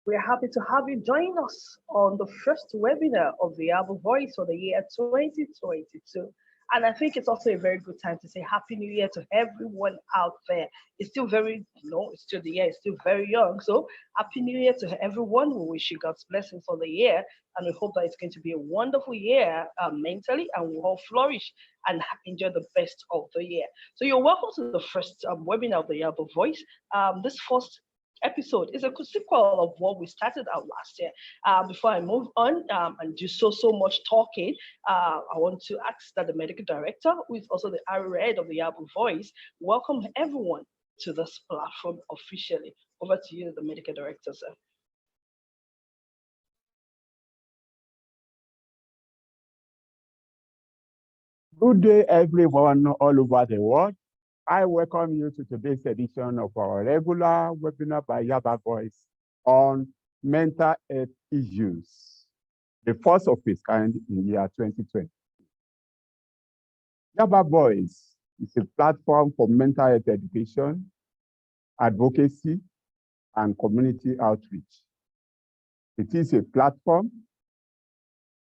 We're happy to have you join us on the first webinar of the Yaba Voice for the year 2022. And I think it's also a very good time to say Happy New Year to everyone out there. It's still very, it's still the year, it's still very young. So Happy New Year to everyone. We wish you God's blessing for the year. And we hope that it's going to be a wonderful year mentally and we'll all flourish and enjoy the best of the year. So you're welcome to the first webinar of the Yaba Voice. This first episode is a sequel of what we started out last year. Before I move on and do so much talking, I want to ask that the medical director, who is also the head of the Yaba Voice, welcome everyone to this platform officially. Over to you, the medical director, sir. Good day, everyone all over the world. I welcome you to today's edition of our regular webinar by Yaba Voice on mental health issues, the first of its kind in the year 2020. Yaba Voice is a platform for mental health education, advocacy, and community outreach. It is a platform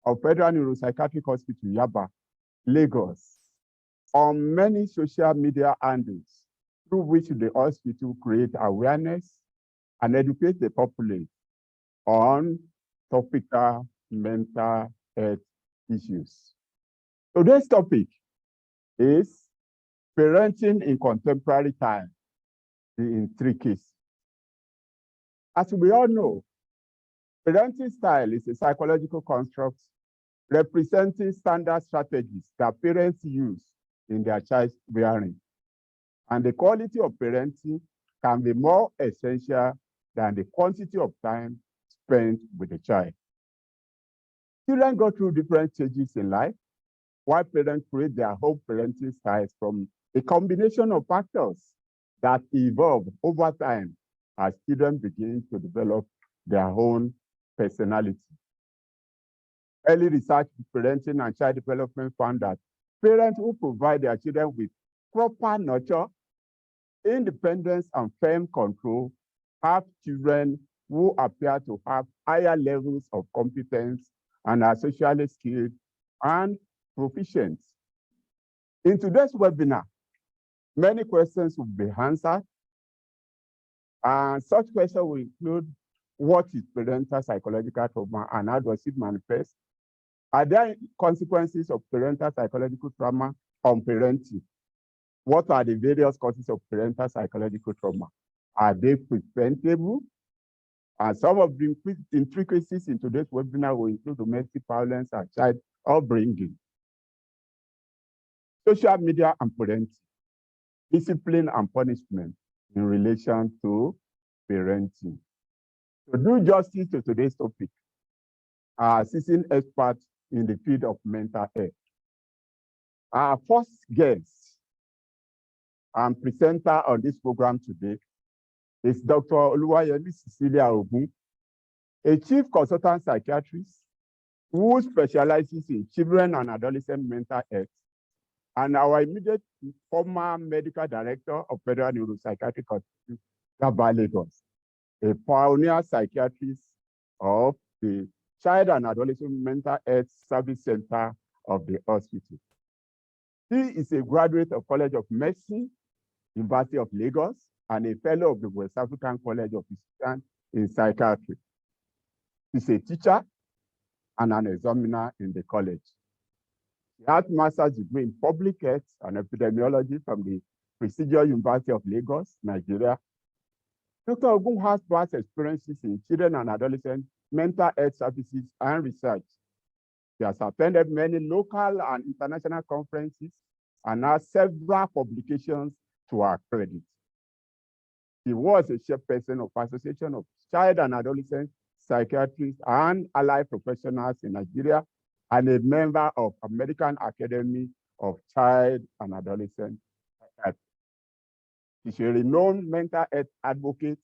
of Federal Neuropsychiatric Hospital, Yaba, Lagos, on many social media handles through which the hospital create awareness and educate the populace on topical mental health issues. Today's topic is parenting in contemporary time, the intricacies. As we all know, parenting style is a psychological construct representing standard strategies that parents use in their child's rearing. And the quality of parenting can be more essential than the quantity of time spent with the child. Children go through different stages in life, while parents create their home parenting styles from a combination of factors that evolve over time as children begin to develop their own personality. Early research in parenting and child development found that parents who provide their children with proper nurture, independence, and firm control have children who appear to have higher levels of competence and are socially skilled and proficient. In today's webinar, many questions will be answered, and such questions will include: what is parental psychological trauma and how does it manifest? Are there consequences of parental psychological trauma on parenting? What are the various causes of parental psychological trauma? Are they preventable? And some of the intricacies in today's webinar will include domestic violence and child upbringing, social media and parenting, discipline and punishment in relation to parenting. To do justice to today's topic, our seasoned expert in the field of mental health. Our first guest and presenter on this program today is Dr. Oluwayemi Cecilia Ogun, a chief consultant psychiatrist who specializes in children and adolescent mental health, and our immediate former medical director of Federal Neuropsychiatric Hospital, Yaba, Lagos, a pioneer psychiatrist of the Child and Adolescent Mental Health Service Center of the hospital. He is a graduate of College of Medicine, University of Lagos, and a fellow of the West African College of Physicians in Psychiatry. He's a teacher and an examiner in the college. He has a master's degree in public health and epidemiology from the prestigious University of Lagos, Nigeria. Dr. Ogun has vast experiences in children and adolescent mental health services and research. He has attended many local and international conferences and has several publications to our credit. He was a chairperson of Association of Child and Adolescent Psychiatrists and Allied Professionals in Nigeria, and a member of American Academy of Child and Adolescent Psychiatry. He's a renowned mental health advocate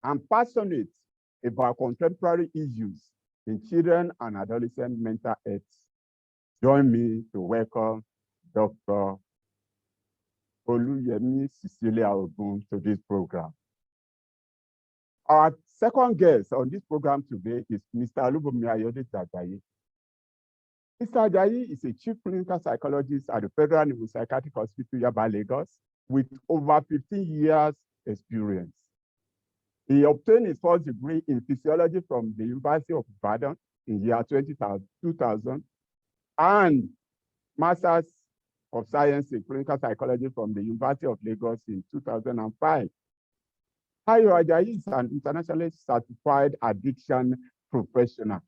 and passionate about contemporary issues in children and adolescent mental health. Join me to welcome Dr. Oluyemi Cecilia Ogun to this program. Our second guest on this program today is Mr. Olubunmi Ayode Ajayi. Mr. Ajayi is a chief clinical psychologist at the Federal Neuropsychiatric Hospital, Yaba, Lagos, with over 15 years experience. He obtained his first degree in physiology from the University of Ibadan in year 2000 and Masters of Science in Clinical Psychology from the University of Lagos in 2005. Ayo Ajayi is an internationally certified addiction professional.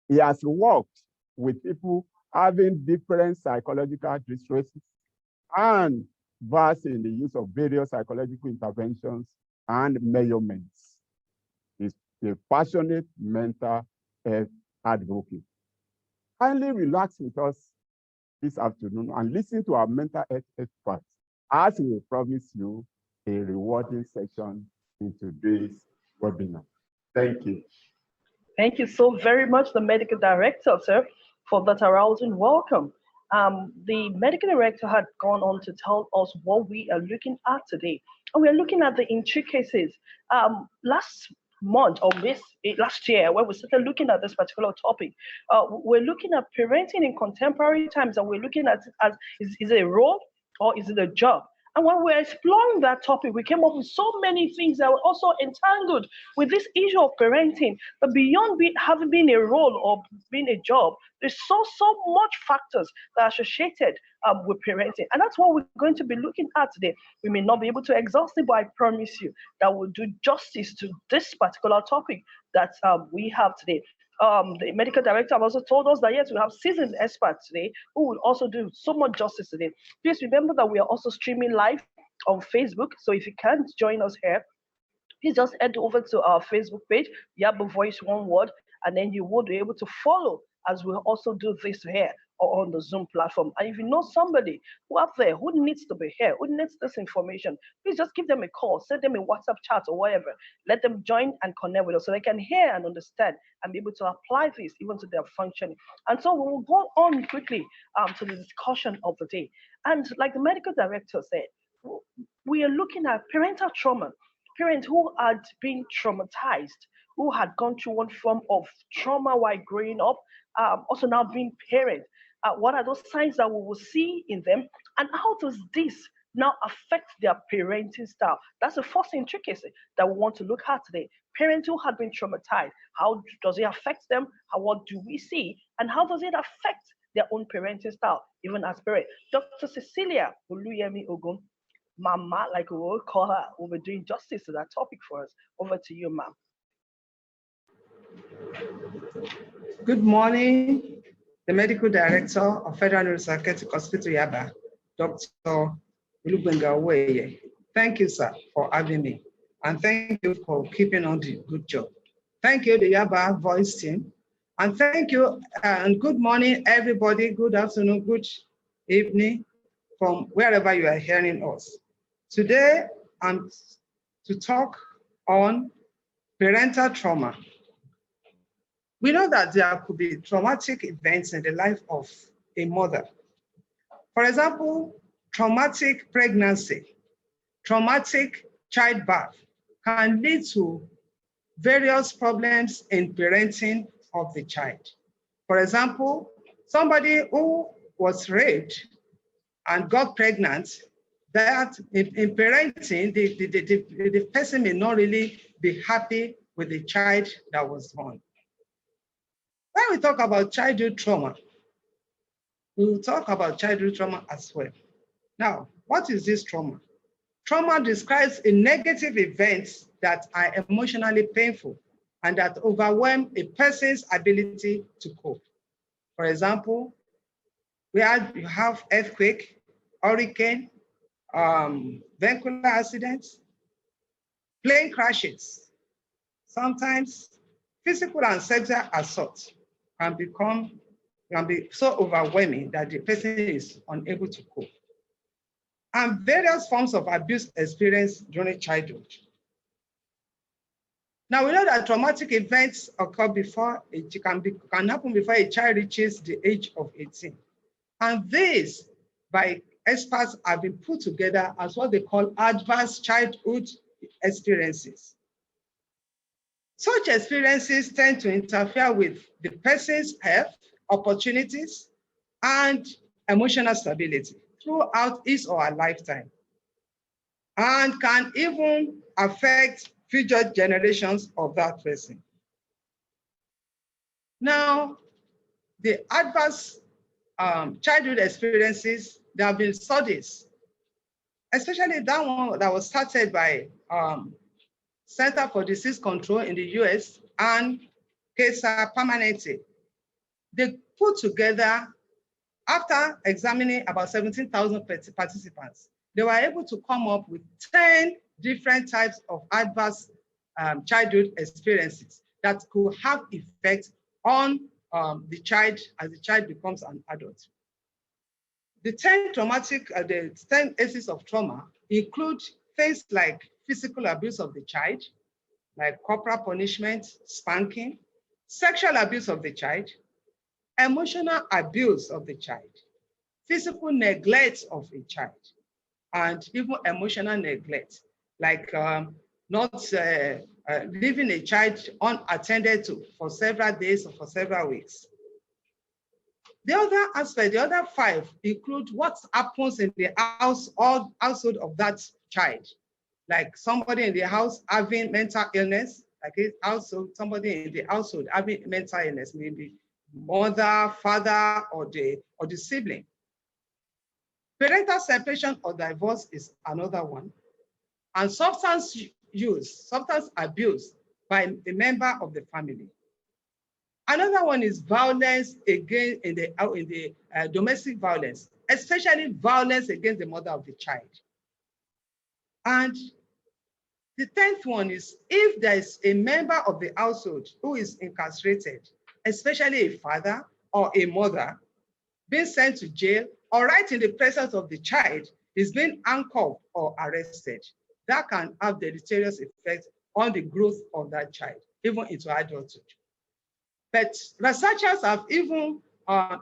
He has worked with people having different psychological distresses and versed in the use of various psychological interventions and measurements. He's a passionate mental health advocate. Kindly relax with us this afternoon and listen to our mental health experts as we promise you a rewarding session in today's webinar. Thank you. Thank you so very much, the medical director, sir, for that arousing welcome. The medical director had gone on to tell us what we are looking at today. And we are looking at the intricacies. Last month or last year, when we started looking at this particular topic, we're looking at parenting in contemporary times, and we're looking at it as is it a role or is it a job? And when we're exploring that topic, we came up with so many things that were also entangled with this issue of parenting. But beyond having been a role or being a job, there's so much factors that are associated with parenting. And that's what we're going to be looking at today. We may not be able to exhaust it, but I promise you that we'll do justice to this particular topic that we have today. The medical director also told us that yes, we have seasoned experts today who will also do so much justice today. Please remember that we are also streaming live on Facebook. So if you can't join us here, please just head over to our Facebook page, Yaba Voice, one word, and then you will be able to follow as we also do this here or on the Zoom platform. And if you know somebody who out there who needs to be here, who needs this information, please just give them a call, send them a WhatsApp chat or whatever. Let them join and connect with us so they can hear and understand and be able to apply this even to their functioning. And so we will go on quickly to the discussion of the day. And like the medical director said, we are looking at parental trauma. Parents who had been traumatized, who had gone through one form of trauma while growing up, also now being parents. What are those signs that we will see in them? And how does this now affect their parenting style? That's the first intricacy that we want to look at today. Parents who had been traumatized, how does it affect them? What do we see? And how does it affect their own parenting style, even as parents? Dr. Cecilia Oluyemi Ogun, Mama, like we will call her, will be doing justice to that topic for us. Over to you, ma'am. Good morning, the medical director of Federal Neuropsychiatric Hospital, Yaba, Dr. Olubunmi. Thank you, sir, for having me. And thank you for keeping on the good job. Thank you, the Yaba Voice team. And thank you, and good morning, everybody. Good afternoon, good evening, from wherever you are hearing us. Today, I'm to talk on parental trauma. We know that there could be traumatic events in the life of a mother. For example, traumatic pregnancy, traumatic childbirth can lead to various problems in parenting of the child. For example, somebody who was raped and got pregnant, that in parenting, the person may not really be happy with the child that was born. When we talk about childhood trauma, we will talk about childhood trauma as well. Now, what is this trauma? Trauma describes a negative event that are emotionally painful and that overwhelm a person's ability to cope. For example, you have earthquake, hurricane, vehicular accidents, plane crashes. Sometimes physical and sexual assault can be so overwhelming that the person is unable to cope. And various forms of abuse experienced during childhood. Now we know that traumatic events occur before can happen before a child reaches the age of 18. And this, by experts, have been put together as what they call adverse childhood experiences. Such experiences tend to interfere with the person's health, opportunities, and emotional stability throughout his or her lifetime, and can even affect future generations of that person. Now, the adverse childhood experiences, there have been studies, especially that one that was started by Center for Disease Control in the US and Kesa Permanente. They put together, after examining about 17,000 participants, they were able to come up with 10 different types of adverse childhood experiences that could have effect on the child as the child becomes an adult. The 10 the 10 cases of trauma include things like physical abuse of the child, like corporal punishment, spanking, sexual abuse of the child, emotional abuse of the child, physical neglect of a child, and even emotional neglect, like not leaving a child unattended to for several days or for several weeks. The other aspect, the other 5 include what happens in the house or household of that child, like somebody in the house having mental illness, like also somebody in the household having mental illness, maybe mother, father, or the sibling. Parental separation or divorce is another one. And substance use, substance abuse by a member of the family. Another one is violence against in the domestic violence, especially violence against the mother of the child. And the 10th one is if there is a member of the household who is incarcerated, especially a father or a mother, being sent to jail, or right in the presence of the child is being handcuffed or arrested, that can have deleterious effects on the growth of that child, even into adulthood. But researchers have even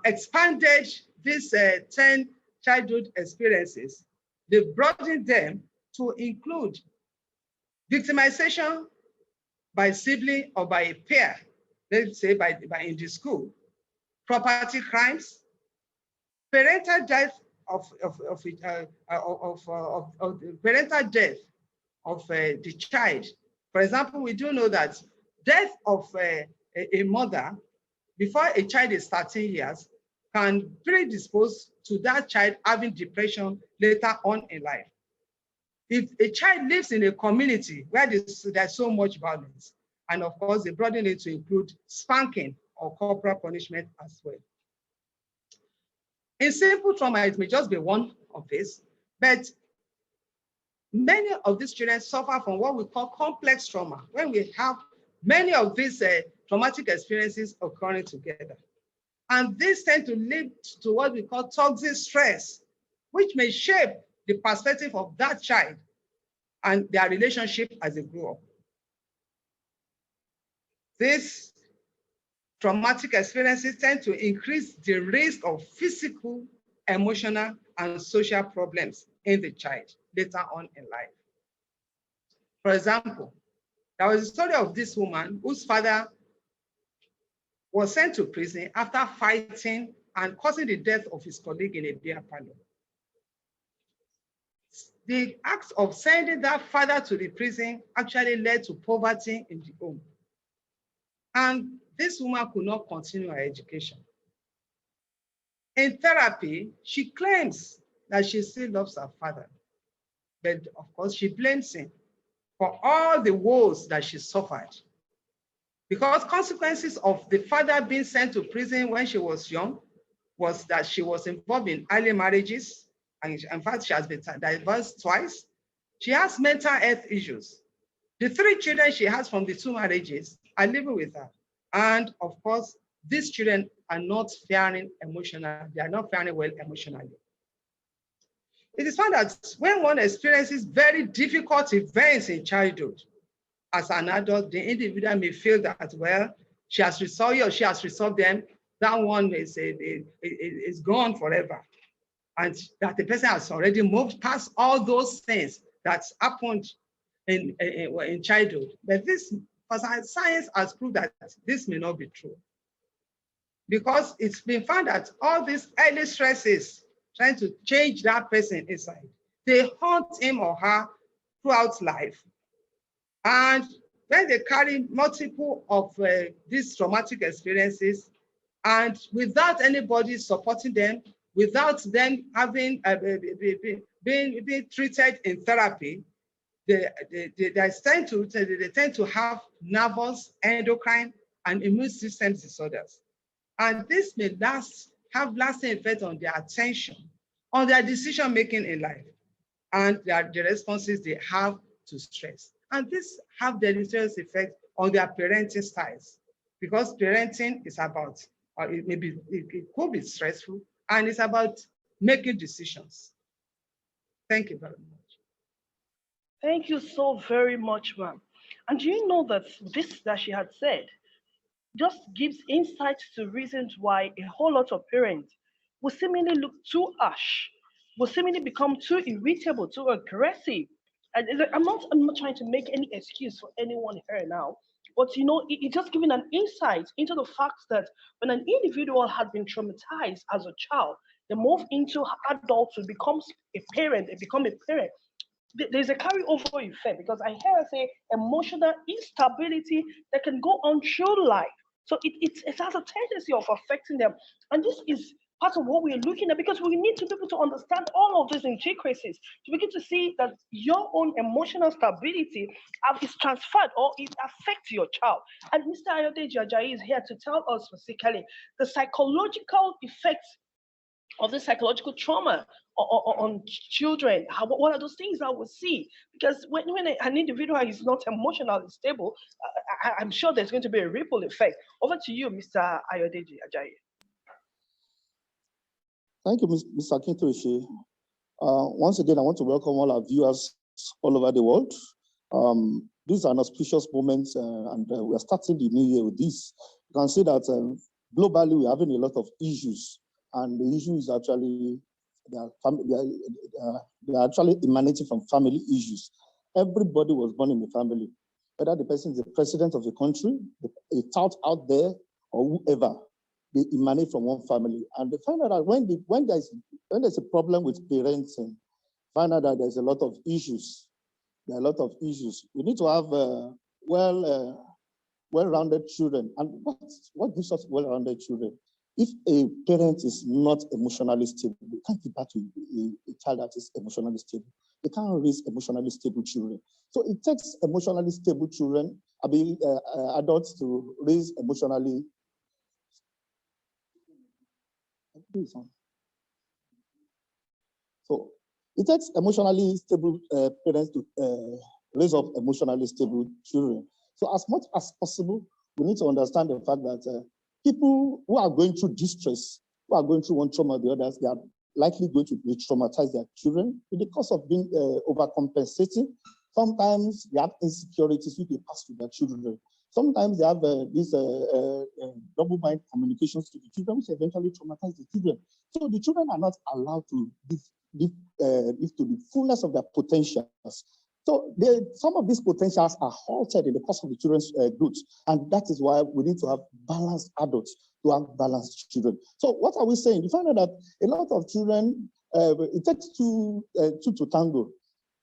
expanded these 10 childhood experiences. They've broadened them to include victimization by sibling or by a peer, let's say by in the school, property crimes, parental death of parental death of the child. For example, we do know that death of a mother before a child is 13 years can predispose to that child having depression later on in life. If a child lives in a community where there's so much violence, and of course, they broaden it to include spanking or corporal punishment as well. In simple trauma, it may just be one of these, but many of these children suffer from what we call complex trauma, when we have many of these traumatic experiences occurring together. And these tend to lead to what we call toxic stress, which may shape the perspective of that child and their relationship as they grow up. These traumatic experiences tend to increase the risk of physical, emotional, and social problems in the child later on in life. For example, there was a story of this woman whose father was sent to prison after fighting and causing the death of his colleague in a beer parlor. The act of sending that father to the prison actually led to poverty in the home. And this woman could not continue her education. In therapy, she claims that she still loves her father. But of course, she blames him for all the woes that she suffered. Because consequences of the father being sent to prison when she was young was that she was involved in early marriages. And in fact, she has been divorced twice. She has mental health issues. The 3 children she has from the 2 marriages are living with her. And of course, these children are not faring emotionally. They are not faring well emotionally. It is found that when one experiences very difficult events in childhood, as an adult, the individual may feel that, well, she has resolved or she has resolved them. That one may say it's gone forever. And that the person has already moved past all those things that happened in childhood. But this But science has proved that this may not be true. Because it's been found that all these early stresses trying to change that person inside, they haunt him or her throughout life. And when they carry multiple of these traumatic experiences, and without anybody supporting them, without them having being treated in therapy, they tend to have nervous, endocrine, and immune system disorders. And this may have lasting effect on their attention, on their decision-making in life, and the responses they have to stress. And this have deleterious effect on their parenting styles, because parenting is about, or it could be stressful, and it's about making decisions. Thank you very much. Thank you so very much, ma'am. And do you know that this that she had said just gives insight to reasons why a whole lot of parents will seemingly look too harsh, will seemingly become too irritable, too aggressive. I'm not trying to make any excuse for anyone here now, but it's just giving an insight into the fact that when an individual had been traumatized as a child, they move into adulthood, becomes a parent, they become a parent. There's a carryover effect because I hear her say emotional instability that can go on through life. So it has a tendency of affecting them. And this is part of what we're looking at because we need to be able to understand all of these intricacies to begin to see that your own emotional stability is transferred or it affects your child. And Mr. Ayodeji Ajayi is here to tell us specifically the psychological effects of the psychological trauma on children. What are those things that we see? Because when an individual is not emotionally stable, I'm sure there's going to be a ripple effect. Over to you, Mr. Ayodeji Ajayi. Thank you, Mr. Akintoshi. Once again, I want to welcome all our viewers all over the world. These are an auspicious moments, and we're starting the new year with this. You can see that globally, we're having a lot of issues, and the issue is actually they are actually emanating from family issues. Everybody was born in a family, whether the person is the president of the country, a tout out there, or whoever. They emanate from one family, and they find out that when there's a problem with parenting, find out that there's a lot of issues. There are a lot of issues. We need to have well-rounded children. And what gives us well-rounded children? If a parent is not emotionally stable, we can't give back to a child that is emotionally stable. They can't raise emotionally stable children. So it takes emotionally stable children, adults to raise emotionally. So it takes emotionally stable parents to raise up emotionally stable children. So as much as possible, we need to understand the fact that people who are going through distress, who are going through one trauma or the others, they are likely going to re-traumatize their children in the course of being overcompensating. Sometimes they have insecurities which they pass to their children. Sometimes they have these double mind communications to the children, which eventually traumatize the children. So the children are not allowed to live to the fullness of their potentials. So some of these potentials are halted in the course of the children's growth, and that is why we need to have balanced adults to have balanced children. So what are we saying? You find out that a lot of children, it takes two to tango.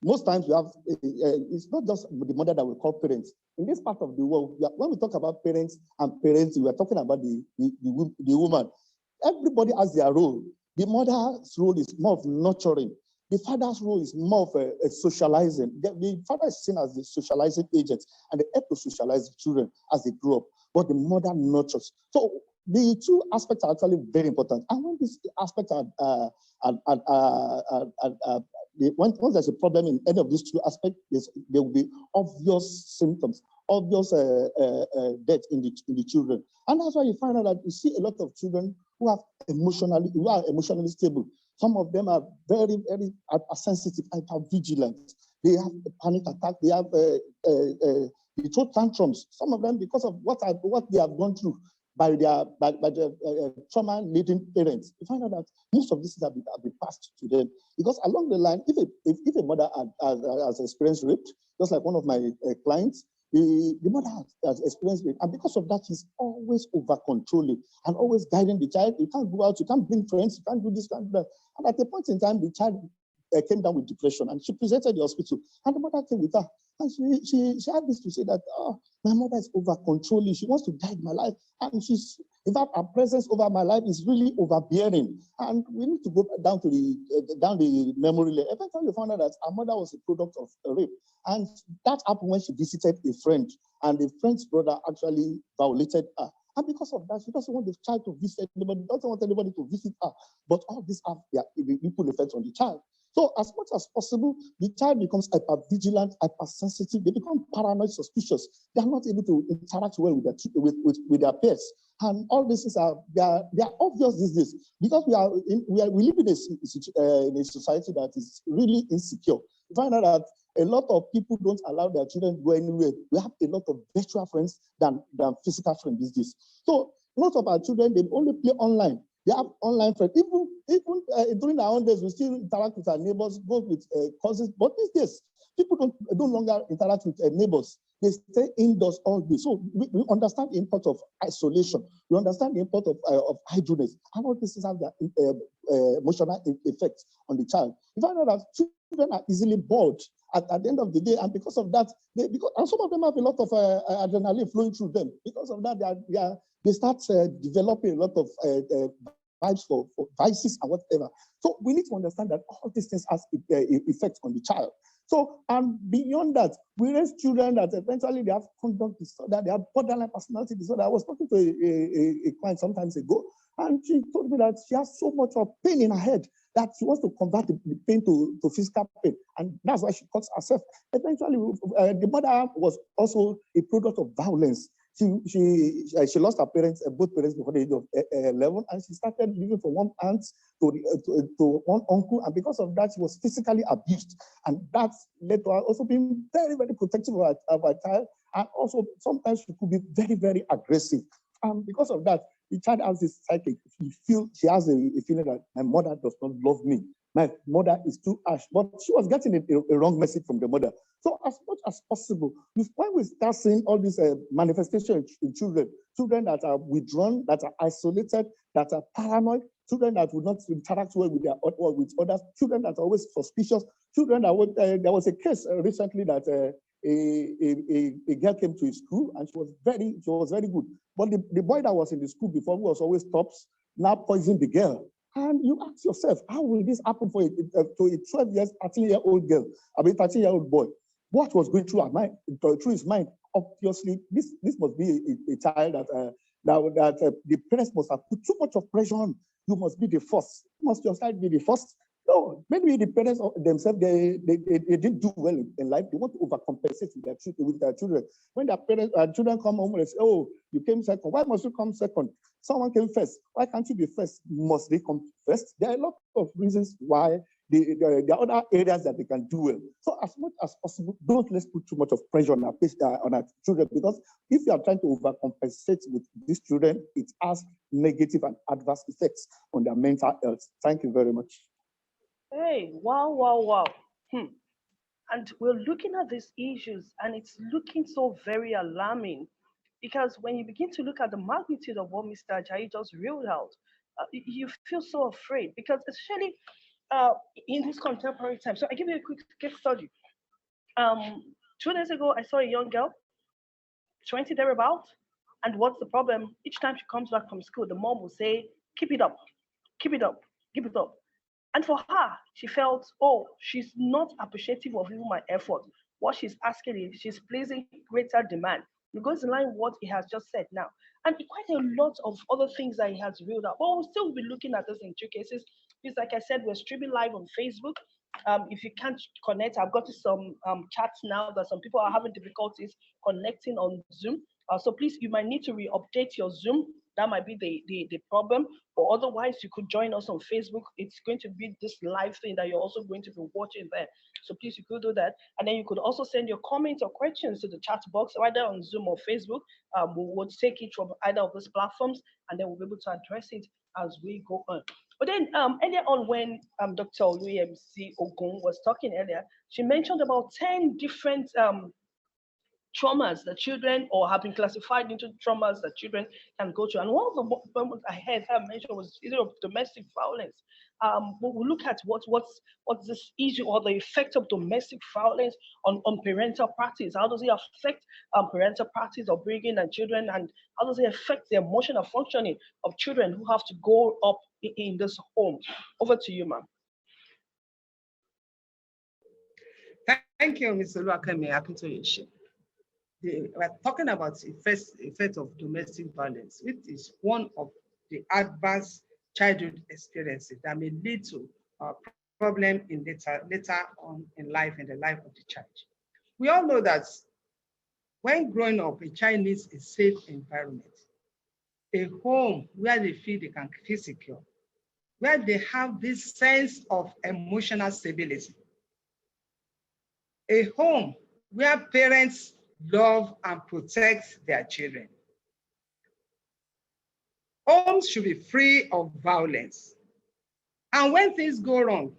Most times we have, it's not just the mother that we call parents. In this part of the world, when we talk about parents and parenting, we are talking about the woman. Everybody has their role. The mother's role is more of nurturing. The father's role is more of a socializing. The father is seen as the socializing agent, and they help to socialize the children as they grow up. But the mother nurtures. So the two aspects are actually very important. And when these aspects once there's a problem in any of these two aspects, there will be obvious symptoms, obvious death in the children. And that's why you find out that you see a lot of children who are emotionally stable. Some of them are very, very sensitive, hypervigilant. They have a panic attack. They have they throw tantrums. Some of them because of what they have gone through by their trauma-laden parents. You find out that most of this have been passed to them because along the line, if a mother has experienced rape, just like one of my clients, the mother has experienced it, and because of that, she's always over controlling and always guiding the child. You can't go out, you can't bring friends, you can't do this, can't do that. And at a point in time, the child came down with depression, and she presented the hospital, and the mother came with her, and she had this to say that, oh, my mother is over controlling. She wants to guide my life, and she's, in fact, her presence over my life is really overbearing. And we need to go down to the memory lane. Eventually, we found out that her mother was a product of a rape, and that happened when she visited a friend, and the friend's brother actually violated her. And because of that, she doesn't want the child to visit anybody, doesn't want anybody to visit her. But all these have their equal effect on the child. So as much as possible, the child becomes hypervigilant, hypersensitive. They become paranoid, suspicious. They are not able to interact well with their peers. And all these things are they are obvious these days because we live in a society that is really insecure. You find out that a lot of people don't allow their children to go anywhere. We have a lot of virtual friends than physical friends these days. So most of our children, they only play online. They have online friends. Even during our own days, we still interact with our neighbors, go with cousins. But these days, people don't longer interact with neighbors. They stay indoors all day. So we understand the import of isolation. We understand the import of idleness. And all this have their emotional effects on the child. You find out that children are easily bored at the end of the day, and because of that, and some of them have a lot of adrenaline flowing through them. Because of that, they start developing a lot of vibes for vices and whatever. So we need to understand that all these things has effect on the child. So, and beyond that, we raise children that eventually they have conduct disorder, they have borderline personality disorder. I was talking to a client sometimes ago, and she told me that she has so much of pain in her head that she wants to convert the pain to physical pain. And that's why she cuts herself. Eventually, the mother was also a product of violence. She lost her parents, both parents, before the age of 11, and she started living from one aunt to one uncle, and because of that, she was physically abused, and that led to her also being very, very protective of her child, and also sometimes she could be very, very aggressive. And because of that, the child has this psychic. She has a feeling that my mother does not love me. My mother is too harsh, but she was getting a wrong message from the mother. So as much as possible, when we start seeing all these manifestations in children that are withdrawn, that are isolated, that are paranoid, children that would not interact well with others, children that are always suspicious, children that would, there was a case recently that a girl came to his school and she was very good. But the boy that was in the school before, who was always tops, now poisoned the girl. And you ask yourself, how will this happen to a 12 years, 13-year-old girl, 13-year-old boy? What was going through his mind? Obviously, this must be a child that the parents must have put too much of pressure on. You must be the first. Must your child be the first? No, maybe the parents themselves, they didn't do well in life. They want to overcompensate with their children. When their children come home and say, oh, you came second. Why must you come second? Someone came first. Why can't you be first? Must they come first? There are a lot of reasons why there are other areas that they can do well. So as much as possible, let's put too much of pressure on our children, because if you are trying to overcompensate with these children, it has negative and adverse effects on their mental health. Thank you very much. Hey, wow, wow, wow. And we're looking at these issues, and it's looking so very alarming because when you begin to look at the magnitude of what Mr. Ajayi just reeled out, you feel so afraid because, especially uh, in this contemporary time. So, I give you a quick case study. Um, 2 days ago, I saw a young girl, 20 thereabout, and what's the problem? Each time she comes back from school, the mom will say, "Keep it up, keep it up, keep it up." And for her, she felt, oh, she's not appreciative of even my effort. What she's asking is she's placing greater demand. It goes in line with what he has just said now. And quite a lot of other things that he has reeled out. But we'll still be looking at this in two cases. Because like I said, we're streaming live on Facebook. If you can't connect, I've got some chats now that some people are having difficulties connecting on Zoom. So please, you might need to re-update your Zoom. That might be the problem. Or otherwise, you could join us on Facebook. It's going to be this live thing that you're also going to be watching there. So please, you could do that. And then you could also send your comments or questions to the chat box, either on Zoom or Facebook. We will take it from either of those platforms, and then we'll be able to address it as we go on. But then earlier on, when Dr. Oluyemisi Ogun was talking earlier, she mentioned about 10 different traumas that children, or have been classified into traumas that children can go through. And one of the moments I heard her mention was issue of domestic violence. We'll look at what's this issue or the effect of domestic violence on parental practice. How does it affect parental practice of bringing and children, and how does it affect the emotional functioning of children who have to grow up in this home? Over to you, ma'am. Thank you, Mr. Luakemi Akintoyeshi. We're talking about the effect of domestic violence, which is one of the adverse childhood experiences that may lead to a problem in later on in life, in the life of the child. We all know that when growing up, a child needs a safe environment, a home where they feel they can feel secure, where they have this sense of emotional stability, a home where parents love and protect their children. Homes should be free of violence. And when things go wrong,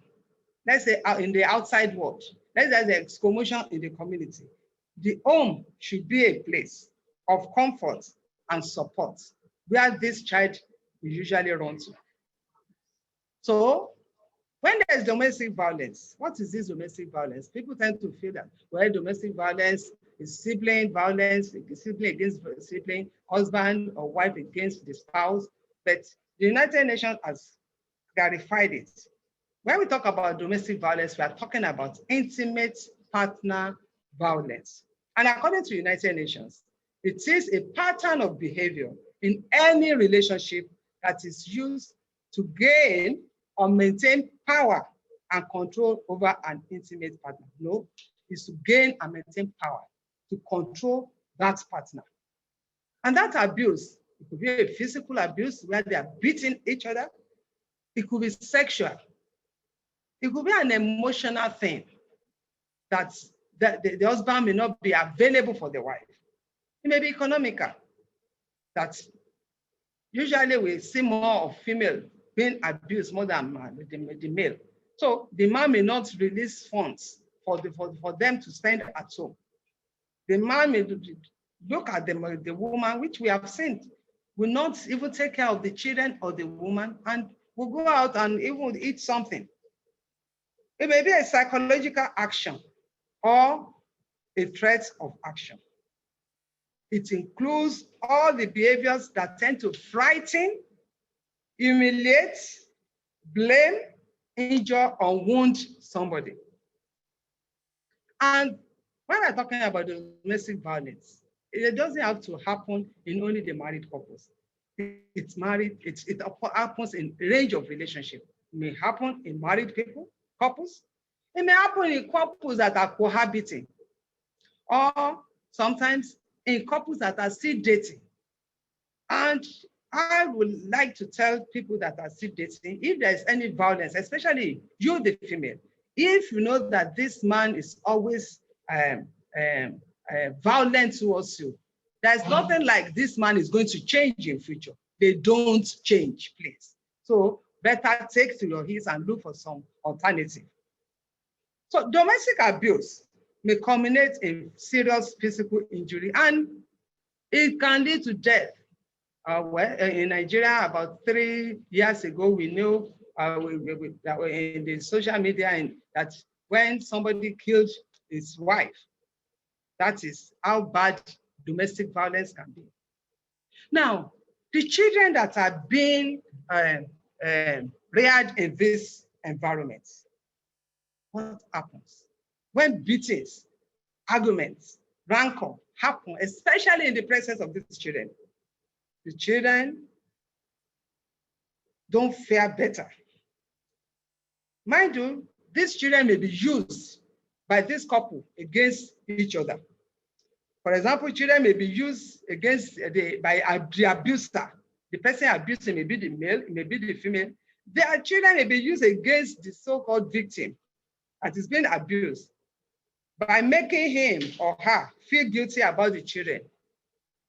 let's say in the outside world, let's say there's commotion in the community, the home should be a place of comfort and support where this child will usually run to. So when there's domestic violence, what is this domestic violence? People tend to feel that, well, domestic violence is sibling violence, sibling against sibling, husband or wife against the spouse. But the United Nations has clarified it. When we talk about domestic violence, we are talking about intimate partner violence. And according to United Nations, it is a pattern of behavior in any relationship that is used to gain or maintain power and control over an intimate partner. No, it's to gain and maintain power, to control that partner. And that abuse, it could be a physical abuse where they are beating each other. It could be sexual. It could be an emotional thing that the husband may not be available for the wife. It may be economical. That usually we see more of female being abused more than the male. So the man may not release funds for them to spend at home. The man may look at the woman, which we have seen, will not even take care of the children or the woman, and will go out and even eat something. It may be a psychological action or a threat of action. It includes all the behaviors that tend to frighten, humiliate, blame, injure, or wound somebody. And when we're talking about domestic violence, it doesn't have to happen in only the married couples. It happens in a range of relationships. It may happen in married couples. It may happen in couples that are cohabiting, or sometimes in couples that are still dating. And I would like to tell people that are still dating, if there's any violence, especially you, the female, if you know that this man is always violent towards you, there's nothing like this man is going to change in future. They don't change, please. So better take to your heels and look for some alternative. So domestic abuse may culminate in serious physical injury, and it can lead to death. In Nigeria, about 3 years ago, we knew that in the social media and that when somebody killed his wife, that is how bad domestic violence can be. Now, the children that are being reared in this environment, what happens? When beatings, arguments, rancor happen, especially in the presence of these children, the children don't fare better. Mind you, these children may be used by this couple against each other. For example, children may be used against by the abuser. The person abusing may be the male, may be the female. Their children may be used against the so-called victim that is being abused by making him or her feel guilty about the children.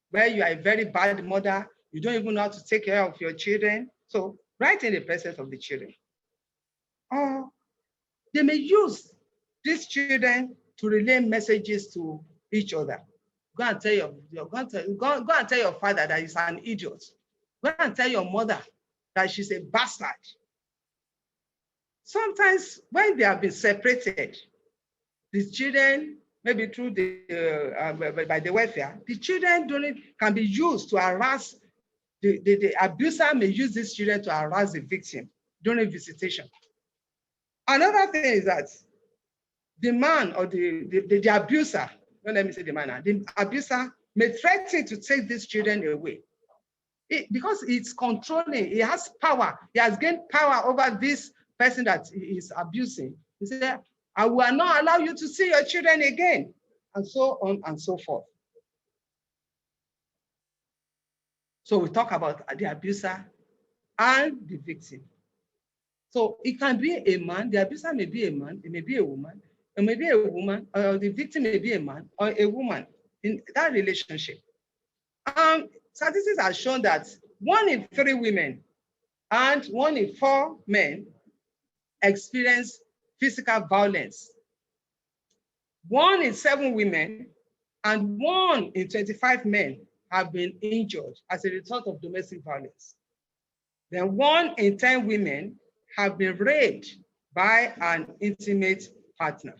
Where you are a very bad mother, you don't even know how to take care of your children. So right in the presence of the children. Or they may use these children to relay messages to each other. Go and tell go and tell your father that he's an idiot. Go and tell your mother that she's a bastard. Sometimes when they have been separated, the children, maybe through by the welfare, the children can be used to harass, the abuser may use these children to harass the victim during visitation. Another thing is that the man or the abuser, don't let me say the man, the abuser may threaten to take these children away. Because it's controlling, he has power, he has gained power over this person that he is abusing. He said, I will not allow you to see your children again, and so on and so forth. So we talk about the abuser and the victim. So it can be a man, the abuser may be a man, it may be a woman, it may be a woman, or the victim may be a man or a woman in that relationship. Statistics have shown that 1 in 3 women and 1 in 4 men experience physical violence. 1 in 7 women and 1 in 25 men have been injured as a result of domestic violence. Then 1 in 10 women have been raped by an intimate partner.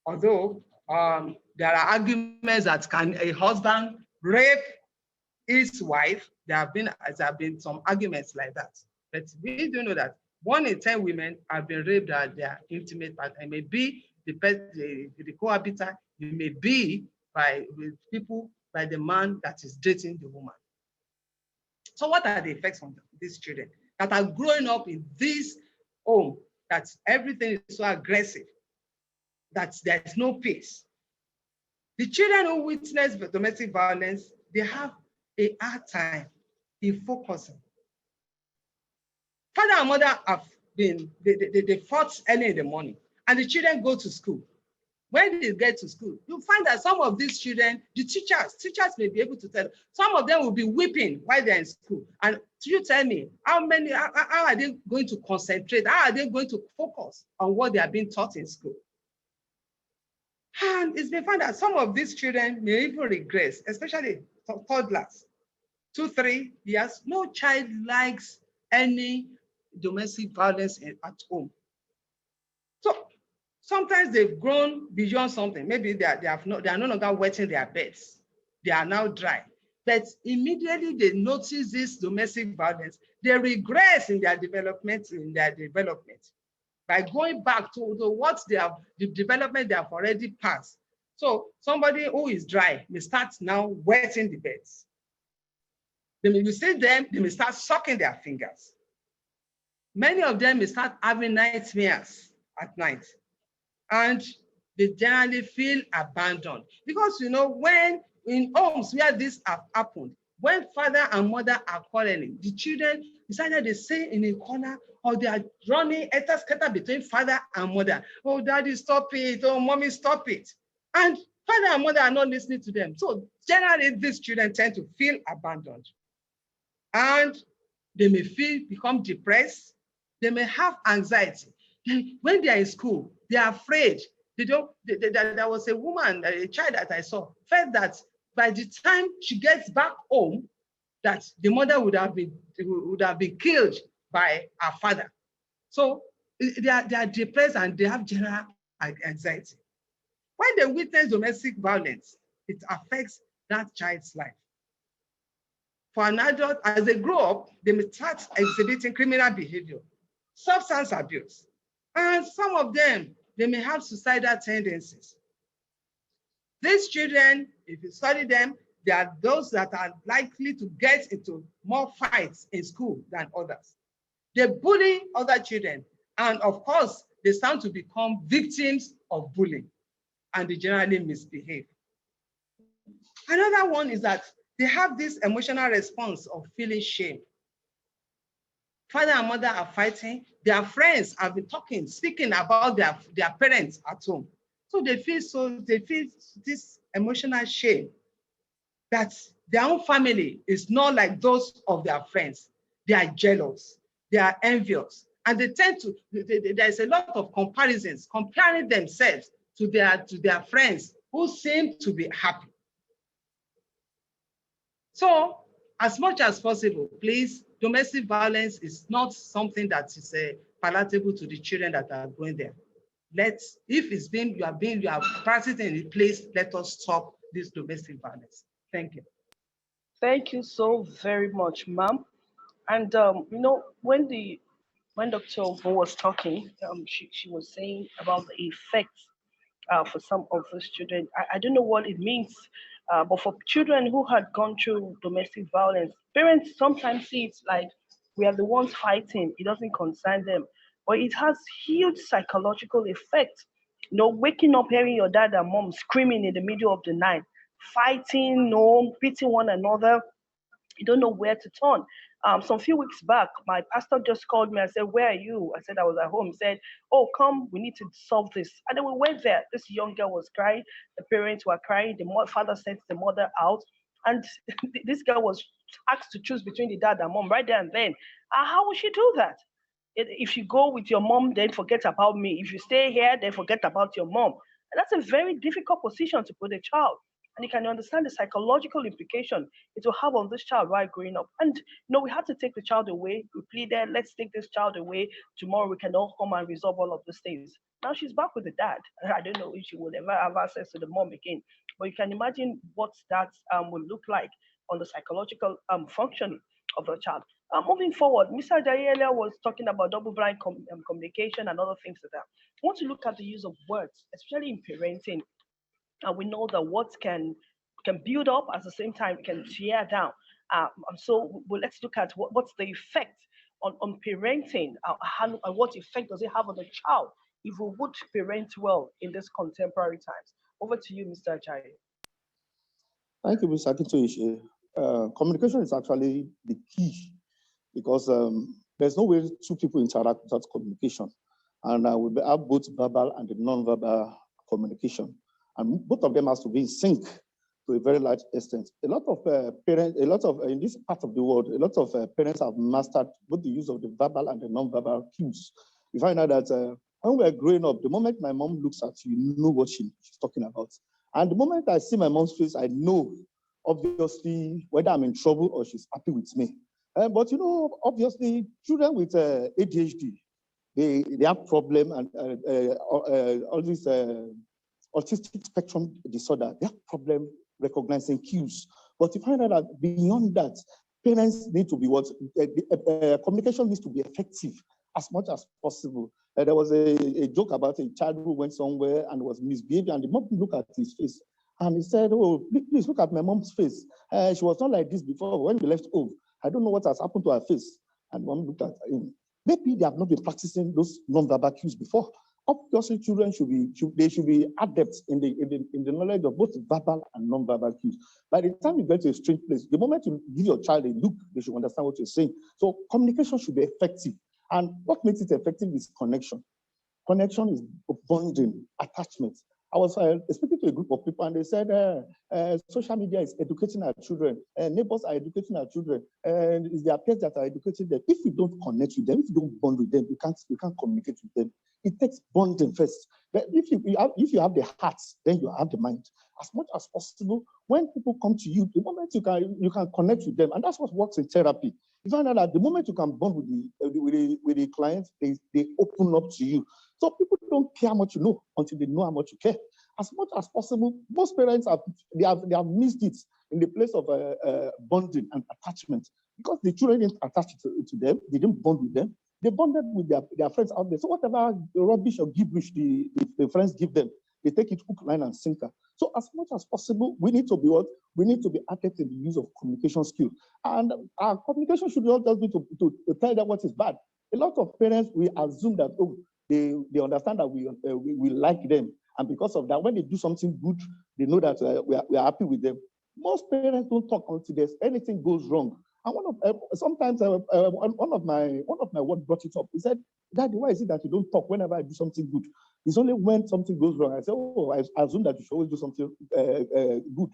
Although there are arguments that can a husband rape his wife, there have been some arguments like that. But we do know that 1 in 10 women have been raped by their intimate partner. It may be the cohabiter, it may be by the man that is dating the woman. So what are the effects on these children that are growing up in this home, that everything is so aggressive, that there's no peace? The children who witness domestic violence, they have a hard time in focusing. Father and mother have been, they fought early in the morning, and the children go to school. When they get to school, you find that some of these children, the teachers may be able to tell, some of them will be weeping while they're in school. And you tell me, how are they going to concentrate? How are they going to focus on what they are being taught in school? And it's been found that some of these children may even regress, especially toddlers. 2-3 years, no child likes any domestic violence at home. So sometimes they've grown beyond something. Maybe they are no longer wetting their beds. They are now dry. But immediately they notice this domestic violence, they regress in their development, by going back to the development they have already passed. So somebody who is dry may start now wetting the beds. You see them, they may start sucking their fingers. Many of them may start having nightmares at night. And they generally feel abandoned. Because, when in homes where this have happened, when father and mother are quarreling, the children decided they stay in a corner, or they are running scatter between father and mother. Oh, daddy, stop it. Oh, mommy, stop it. And father and mother are not listening to them. So generally, these children tend to feel abandoned. And they may become depressed. They may have anxiety. When they are in school, they are afraid. There was a woman, a child that I saw, felt that by the time she gets back home, that the mother would have been killed by her father. So they are depressed and they have general anxiety. When they witness domestic violence, it affects that child's life. For an adult, as they grow up, they may start exhibiting criminal behavior, substance abuse, and some of them, they may have suicidal tendencies. These children, if you study them, they are those that are likely to get into more fights in school than others. They bully other children, and of course, they start to become victims of bullying, and they generally misbehave. Another one is that they have this emotional response of feeling shame. Father and mother are fighting. Their friends have been speaking about their parents at home. So they feel this emotional shame that their own family is not like those of their friends. They are jealous, they are envious, and they tend to, there's a lot of comparisons, comparing themselves to their friends who seem to be happy. So as much as possible, please, domestic violence is not something that is palatable to the children that are going there. If it's been, you are practicing in a place, let us stop this domestic violence. Thank you. Thank you so very much, ma'am. And when Dr. Bo was talking, she was saying about the effects for some of those children. I don't know what it means, but for children who had gone through domestic violence, parents sometimes see it like we are the ones fighting. It doesn't concern them, but it has huge psychological effect. Waking up hearing your dad and mom screaming in the middle of the night, fighting, beating one another, you don't know where to turn. Some few weeks back, my pastor just called me and said, "Where are you?" I said, "I was at home." He said, "Oh, come, we need to solve this." And then we went there. This young girl was crying. The parents were crying. The father sent the mother out. And this girl was asked to choose between the dad and mom right there and then. How would she do that? If you go with your mom, then forget about me. If you stay here, then forget about your mom. And that's a very difficult position to put a child. And you can understand the psychological implication it will have on this child while growing up. And we had to take the child away. We pleaded, let's take this child away. Tomorrow we can all come and resolve all of these things. Now she's back with the dad. I don't know if she will ever have access to the mom again. But you can imagine what that will look like on the psychological functioning of the child. Moving forward, Mr. Ajayi earlier was talking about double blind communication and other things like that. I want to look at the use of words, especially in parenting. And we know that words can build up at the same time can tear down. Let's look at what's the effect on parenting. And what effect does it have on the child if we would parent well in this contemporary times? Over to you, Mr. Ajayi. Thank you, Mr. Akintoye. Communication is actually the key because there's no way two people interact without communication. And we have both verbal and the non-verbal communication. And both of them has to be in sync to a very large extent. A lot of parents, in this part of the world, a lot of parents have mastered both the use of the verbal and the non-verbal cues. You find out that when we're growing up, the moment my mom looks at you, you know what she's talking about. And the moment I see my mom's face, I know, obviously, whether I'm in trouble or she's happy with me. But obviously, children with ADHD, they have problem and all these autistic spectrum disorder, they have problem recognizing cues. But you find out that beyond that, parents need to be communication needs to be effective as much as possible. There was a joke about a child who went somewhere and was misbehaving, and the mom looked at his face and he said, "Oh, please look at my mom's face. She was not like this before when we left home. I don't know what has happened to her face." And mom looked at him. Maybe they have not been practicing those non-verbal cues before. Obviously, children should be adepts in the knowledge of both verbal and non-verbal cues. By the time you get to a strange place, the moment you give your child a look, they should understand what you're saying. So communication should be effective. And what makes it effective is connection. Connection is bonding, attachment. I was speaking to a group of people and they said, social media is educating our children, neighbors are educating our children, and it's their peers that are educating them. If you don't connect with them, if you don't bond with them, you can't communicate with them. It takes bonding first. But if you have the heart, then you have the mind. As much as possible, when people come to you, the moment you can connect with them, and that's what works in therapy. You find out that the moment you can bond with the client, they open up to you. So people don't care how much you know until they know how much you care. As much as possible, most parents have missed it in the place of bonding and attachment because the children didn't attach to them, they didn't bond with them. They bonded with their friends out there. So whatever rubbish or gibberish the friends give them, they take it hook, line, and sinker. So as much as possible, we need to be what? We need to be adept in the use of communication skills. And our communication should not just be to tell them what is bad. A lot of parents, we assume that, they understand that we like them. And because of that, when they do something good, they know that we are happy with them. Most parents don't talk until anything goes wrong. And sometimes one of my work brought it up. He said, "Daddy, why is it that you don't talk whenever I do something good? It's only when something goes wrong." I said, I assume that you should always do something good.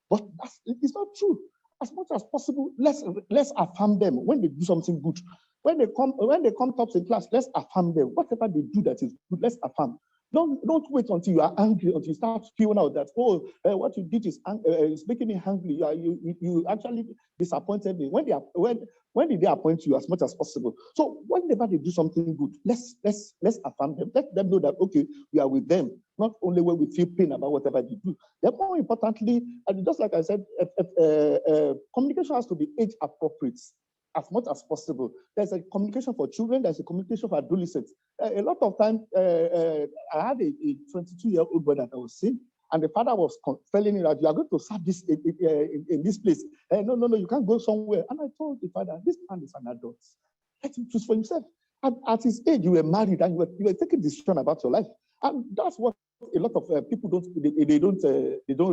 But it's not true. As much as possible, let's affirm them when they do something good. When they come top in class, let's affirm them. Whatever they do that is good, let's affirm. Don't wait until you are angry, until you start spewing out that, what you did is making me angry. You actually disappointed me. When did they appoint you as much as possible? So whenever they do something good, let's affirm them. Let them know that, okay, we are with them, not only when we feel pain about whatever they do. Then more importantly, and just like I said, communication has to be age appropriate as much as possible. There's a communication for children, there's a communication for adolescents. A lot of times, I had a 22-year-old boy that I was seeing, and the father was telling me that you are going to serve this in this place. No, you can't go somewhere. And I told the father, this man is an adult. Let him choose for himself. At his age, you were married and you were taking decision about your life. And that's what a lot of people don't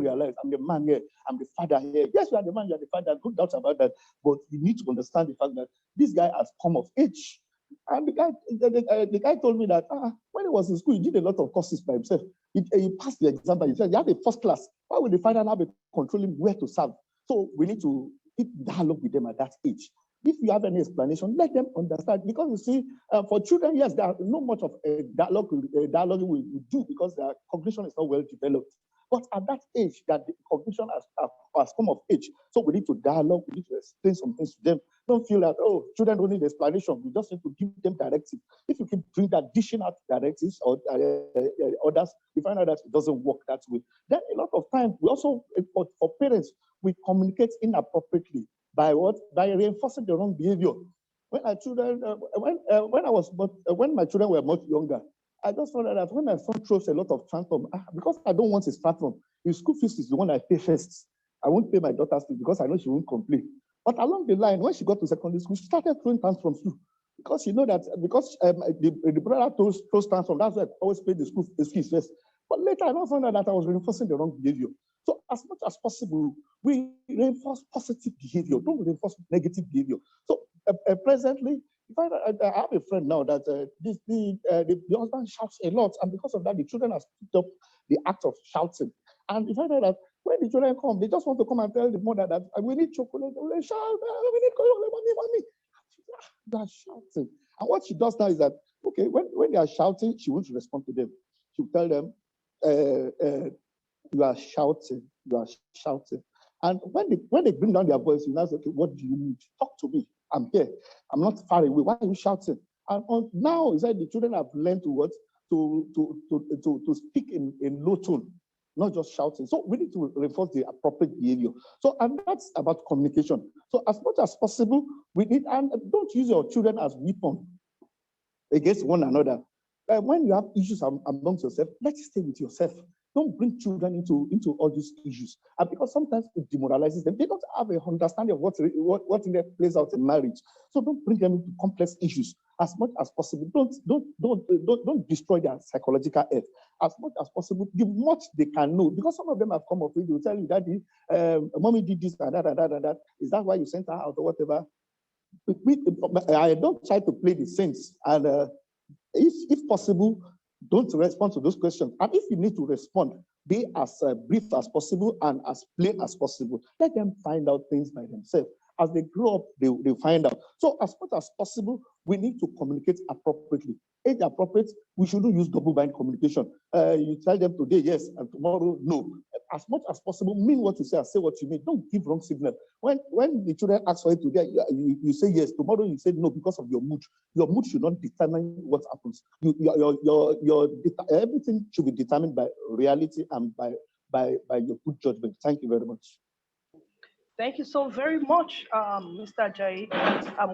realize. I'm the man here, I'm the father here. Yes, you are the man, you are the father, no doubt about that. But you need to understand the fact that this guy has come of age. And the guy told me that when he was in school, he did a lot of courses by himself. He passed the exam by himself. He had a first class. Why would the father now be controlling where to serve? So we need to keep dialogue with them at that age. If you have any explanation, let them understand. Because you see, for children, yes, there are not much of a dialogue we do because their cognition is not well developed. But at that age, that the cognition has come of age. So we need to dialogue, we need to explain some things to them. Don't feel that, children don't need explanation. We just need to give them directives. If you keep doing that, dishing out directives or others, we find out that it doesn't work that way. Then a lot of times, we also, for parents, we communicate inappropriately. By what? By reinforcing the wrong behavior. When my children were much younger, I just found out that when my son throws a lot of tantrum, because I don't want his tantrum, his school fees is the one I pay first. I won't pay my daughter's fees because I know she won't complain. But along the line, when she got to secondary school, she started throwing tantrums too. Because you know that the brother throws tantrum, that's why I always pay the school fees first. But later I found out that I was reinforcing the wrong behavior. So as much as possible, we reinforce positive behavior. Don't reinforce negative behavior. So presently, I have a friend now that the husband shouts a lot, and because of that, the children have picked up the act of shouting. And if I know that when the children come, they just want to come and tell the mother that we need chocolate, we shout, we need chocolate, mommy. They are shouting. And what she does now is that, okay, when they are shouting, she won't respond to them. She'll tell them, you are shouting. And when they bring down their voice, you now say, okay, what do you need? Talk to me. I'm here. I'm not far away. Why are you shouting? And now, is that the children have learned to speak in low tone, not just shouting. So we need to reinforce the appropriate behavior. So, and that's about communication. So as much as possible, we need, and don't use your children as weapon against one another. When you have issues amongst yourself, let's stay with yourself. Don't bring children into all these issues. And because sometimes it demoralizes them. They don't have a understanding of what in there plays out in marriage. So don't bring them into complex issues as much as possible. Don't destroy their psychological health. As much as possible, the much they can know. Because some of them have come up with, they will tell you, Daddy, mommy did this and that and that and that. Is that why you sent her out or whatever? I don't try to play the saints. And if possible, don't respond to those questions. And if you need to respond, be as brief as possible and as plain as possible. Let them find out things by themselves. As they grow up, they'll find out. So as much as possible, we need to communicate appropriately. Age appropriate, we shouldn't use double-bind communication. You tell them today, yes, and tomorrow, no. As much as possible, mean what you say and say what you mean. Don't give wrong signal. When the children ask for it today, you say yes. Tomorrow you say no because of your mood. Your mood should not determine what happens. Everything should be determined by reality and by your good judgment. Thank you very much. Thank you so very much, Mr. Jai.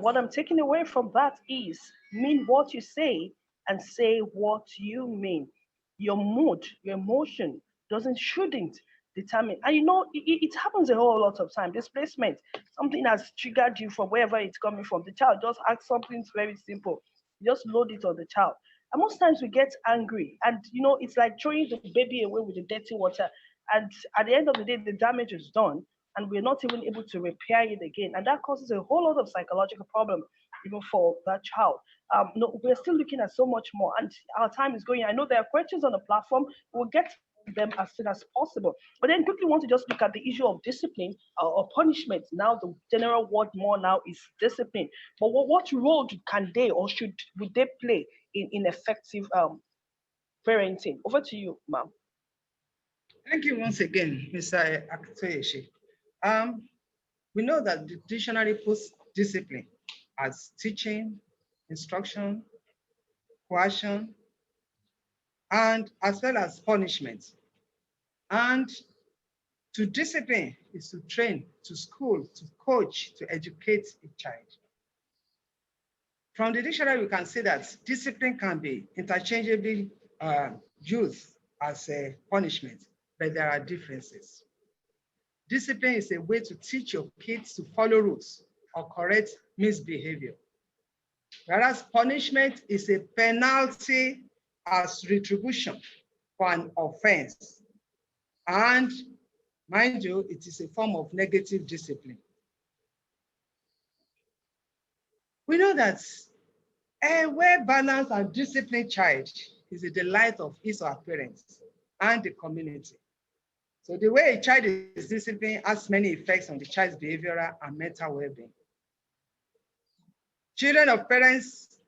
What I'm taking away from that is mean what you say and say what you mean. Your mood, your emotion shouldn't determine. And it happens a whole lot of time. Displacement, something has triggered you from wherever it's coming from. The child just asks something very simple. You just load it on the child. And most times we get angry, and it's like throwing the baby away with the dirty water. And at the end of the day, the damage is done and we're not even able to repair it again. And that causes a whole lot of psychological problem, even for that child. No, we're still looking at so much more, and our time is going. I know there are questions on the platform. We'll get to them as soon as possible. But then quickly want to just look at the issue of discipline or punishment. Now the general word more now is discipline. But what role can they or would they play in effective parenting. Over to you, ma'am. Thank you once again, Mr. Akitoyeshi. We know that the dictionary puts discipline as teaching, instruction, coercion, and as well as punishment. And to discipline is to train, to school, to coach, to educate a child. From the dictionary, we can see that discipline can be interchangeably used as a punishment, but there are differences. Discipline is a way to teach your kids to follow rules or correct misbehavior. Whereas punishment is a penalty as retribution for an offense. And mind you, it is a form of negative discipline. We know that a well-balanced and disciplined child is a delight of his or her parents and the community. So the way a child is disciplined has many effects on the child's behavioral and mental well-being. Children of parents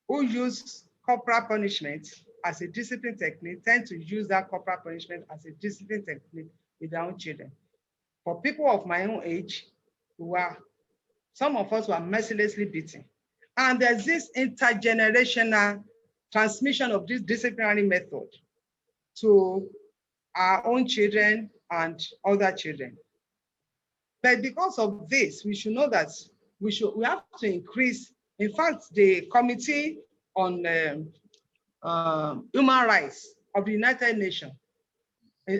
who use corporal punishment as a discipline technique tend to use that corporal punishment as a discipline technique with their own children. For people of my own age, some of us were mercilessly beaten. And there's this intergenerational transmission of this disciplinary method to our own children and other children. But because of this, we should know that we have to increase. In fact, the Committee on Human Rights of the United Nations,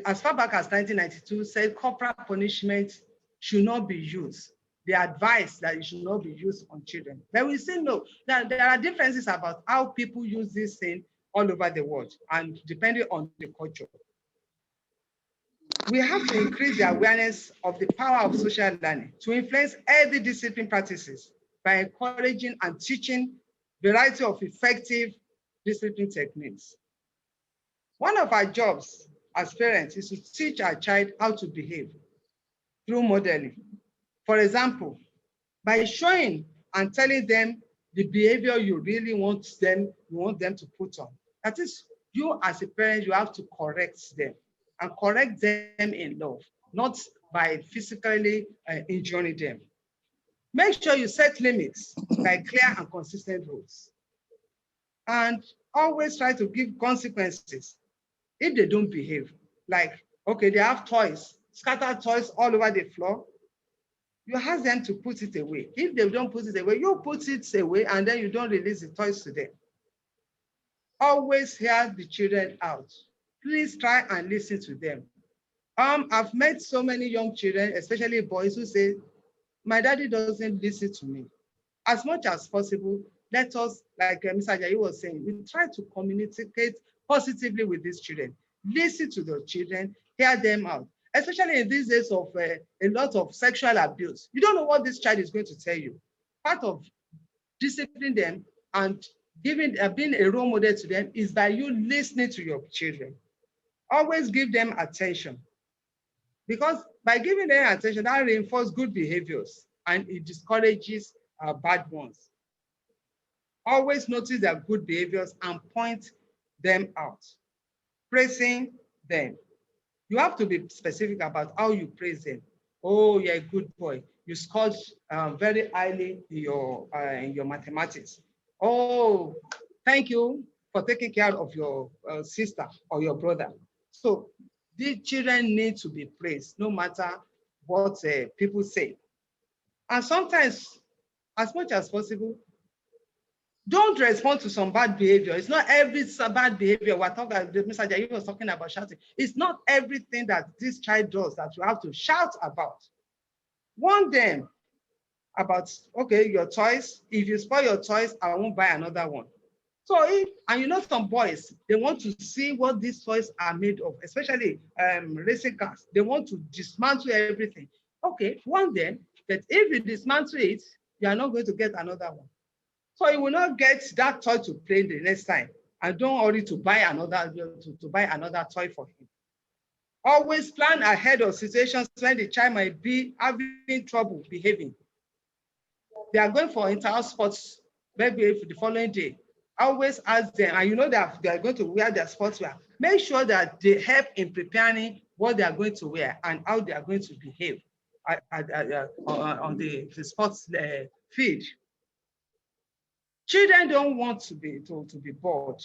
as far back as 1992, said corporal punishment should not be used. The advice that it should not be used on children. But we still know that there are differences about how people use this thing all over the world and depending on the culture. We have to increase the awareness of the power of social learning to influence healthy discipline practices by encouraging and teaching a variety of effective discipline techniques. One of our jobs as parents is to teach our child how to behave through modeling. For example, by showing and telling them the behavior you really want them to put on. That is, you as a parent, you have to correct them and correct them in love, not by physically injuring them. Make sure you set limits by clear and consistent rules. And always try to give consequences if they don't behave. Like, okay, they have toys, scattered toys all over the floor. You ask them to put it away. If they don't put it away, you put it away and then you don't release the toys to them. Always hear the children out. Please try and listen to them. I've met so many young children, especially boys, who say, my daddy doesn't listen to me. As much as possible, let us, like Mr. Ajayi was saying, we try to communicate positively with these children. Listen to the children, hear them out. Especially in these days of a lot of sexual abuse. You don't know what this child is going to tell you. Part of disciplining them and being a role model to them is by you listening to your children. Always give them attention. Because by giving them attention, that reinforces good behaviors and it discourages bad ones. Always notice their good behaviors and point them out. Praising them. You have to be specific about how you praise them. Oh, you're a good boy. You scored very highly in your mathematics. Oh, thank you for taking care of your sister or your brother. So the children need to be praised no matter what people say. And sometimes, as much as possible, don't respond to some bad behavior. It's not every bad behavior. We're talking about, Mr. Ajayi was talking about shouting. It's not everything that this child does that you have to shout about. Warn them about, okay, your toys. If you spoil your toys, I won't buy another one. So, and you know some boys, they want to see what these toys are made of, especially racing cars. They want to dismantle everything. Okay, warn them that if you dismantle it, you are not going to get another one. So you will not get that toy to play the next time. And don't worry to buy another toy for him. Always plan ahead of situations when the child might be having trouble behaving. They are going for inter-house sports maybe the following day. always ask them, and you know that they are going to wear their sportswear. Make sure that they help in preparing what they are going to wear and how they are going to behave on the sports field. Children don't want to be bored.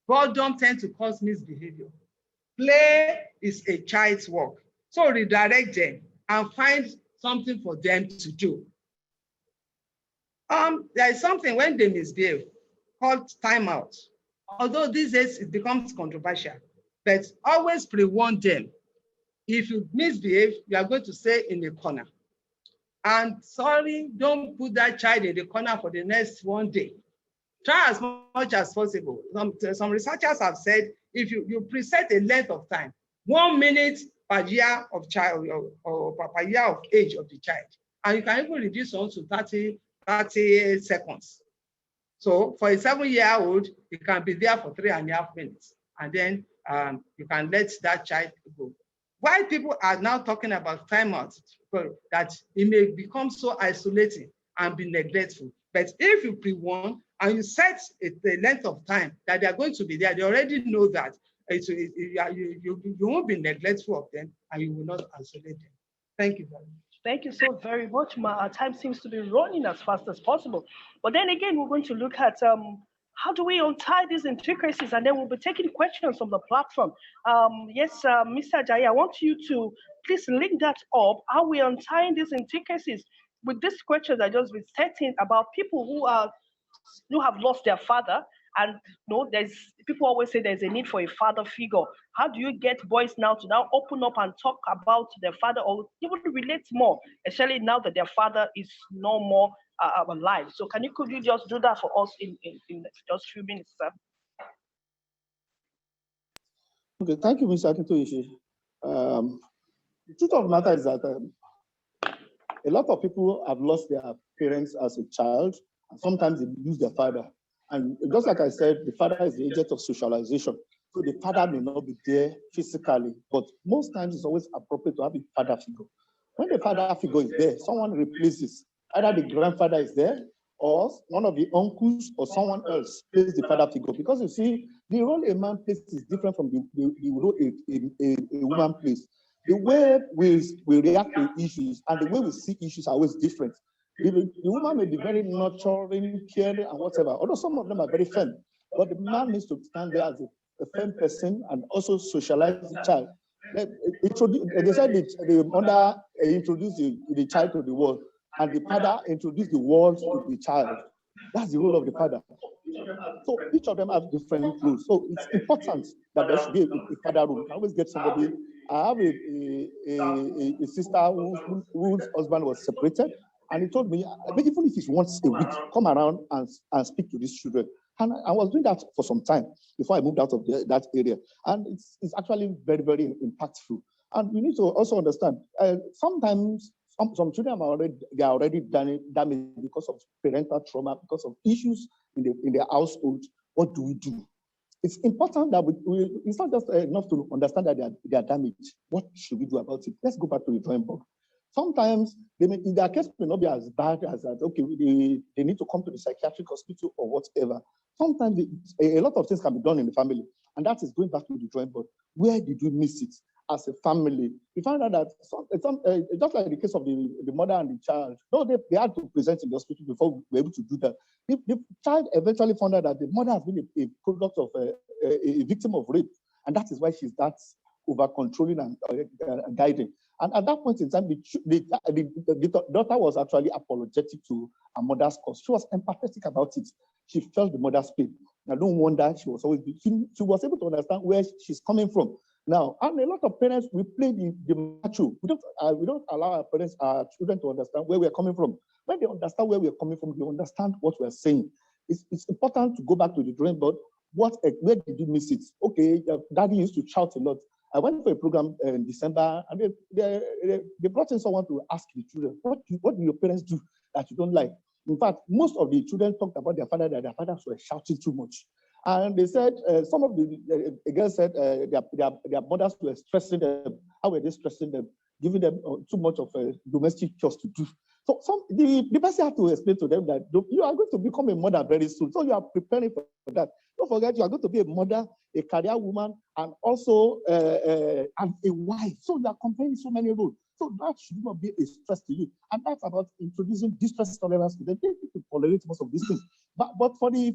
Boredom tends to cause misbehavior. Play is a child's work. So redirect them and find something for them to do. There is something when they misbehave called timeout. Although these days it becomes controversial, but always pre-warn them. If you misbehave, you are going to stay in a corner. And sorry, don't put that child in the corner for the next one day. Try as much as possible. Some researchers have said if you preset a length of time, 1 minute per year of child or per year of age of the child, and you can even reduce on to 30 seconds. So for a 7-year-old, you can be there for 3.5 minutes, and then you can let that child go. Why people are now talking about timeouts, that it may become so isolating and be neglectful. But if you pre-warn and you set the length of time that they are going to be there, they already know that you won't be neglectful of them and you will not isolate them. Thank you very much. Thank you so very much, Ma. Our time seems to be running as fast as possible. But then again, we're going to look at how do we untie these intricacies, and then we'll be taking questions from the platform. Yes, Mr. Ajayi, I want you to please link that up, how we untying these intricacies with these questions I just been setting about people who have lost their father. And there's people always say there's a need for a father figure. How do you get boys now to now open up and talk about their father, or even relate more, especially now that their father is no more alive? So could you just do that for us in just a few minutes, sir? Okay, thank you, Mr. Akintoye. The truth of the matter is that a lot of people have lost their parents as a child, and sometimes they lose their father. And just like I said, the father is the agent of socialization. So the father may not be there physically, but most times it's always appropriate to have a father figure. When the father figure is there, someone replaces. Either the grandfather is there, or one of the uncles or someone else plays the father figure. Because you see, the role a man plays is different from the role a woman plays. The way we react to issues and the way we see issues are always different. The woman may be very nurturing, caring, and whatever, although some of them are very firm. But the man needs to stand there as a firm person and also socialize the child. They said the mother introduced the child to the world, and the father introduced the world to the child. That's the role of the father. So each of them have different roles. So it's important that there should be a father role. You can always get somebody. I have a sister whose husband was separated. And he told me, even if it's once a week, come around and speak to these children. And I was doing that for some time before I moved out of that area. And it's actually very, very impactful. And you need to also understand, sometimes some children are already damaged because of parental trauma, because of issues in their household. What do we do? It's important that it's not just enough to understand that they are damaged. What should we do about it? Let's go back to the drawing board. Sometimes their case may not be as bad as that. Okay, they need to come to the psychiatric hospital or whatever. Sometimes a lot of things can be done in the family, and that is going back to the drawing board. Where did we miss it as a family? We found out that just like the case of the mother and the child, no, they had to present in the hospital before we were able to do that. The child eventually found out that the mother has been a product of a victim of rape, and that is why she's that over controlling and guiding. And at that point in time, the daughter was actually apologetic to her mother's cause. She was empathetic about it. She felt the mother's pain. I don't wonder she was always, she was able to understand where she's coming from. Now, and a lot of parents, we play the macho. We don't allow our children to understand where we're coming from. When they understand where we're coming from, they understand what we're saying. It's important to go back to the drawing board. Where did you miss it? Okay, daddy used to shout a lot. I went for a program in December, and they brought in someone to ask the children, what do your parents do that you don't like? In fact, most of the children talked about their father, that their fathers were shouting too much. And they said, some of the girls said their mothers were stressing them. How were they stressing them? Giving them too much of domestic chores to do. So the person had to explain to them that you are going to become a mother very soon. So you are preparing for that. Don't forget, you are going to be a mother, a career woman, and also and a wife. So you are comparing so many roles. So that should not be a stress to you. And that's about introducing distress tolerance to them. They need to tolerate most of these things. But for the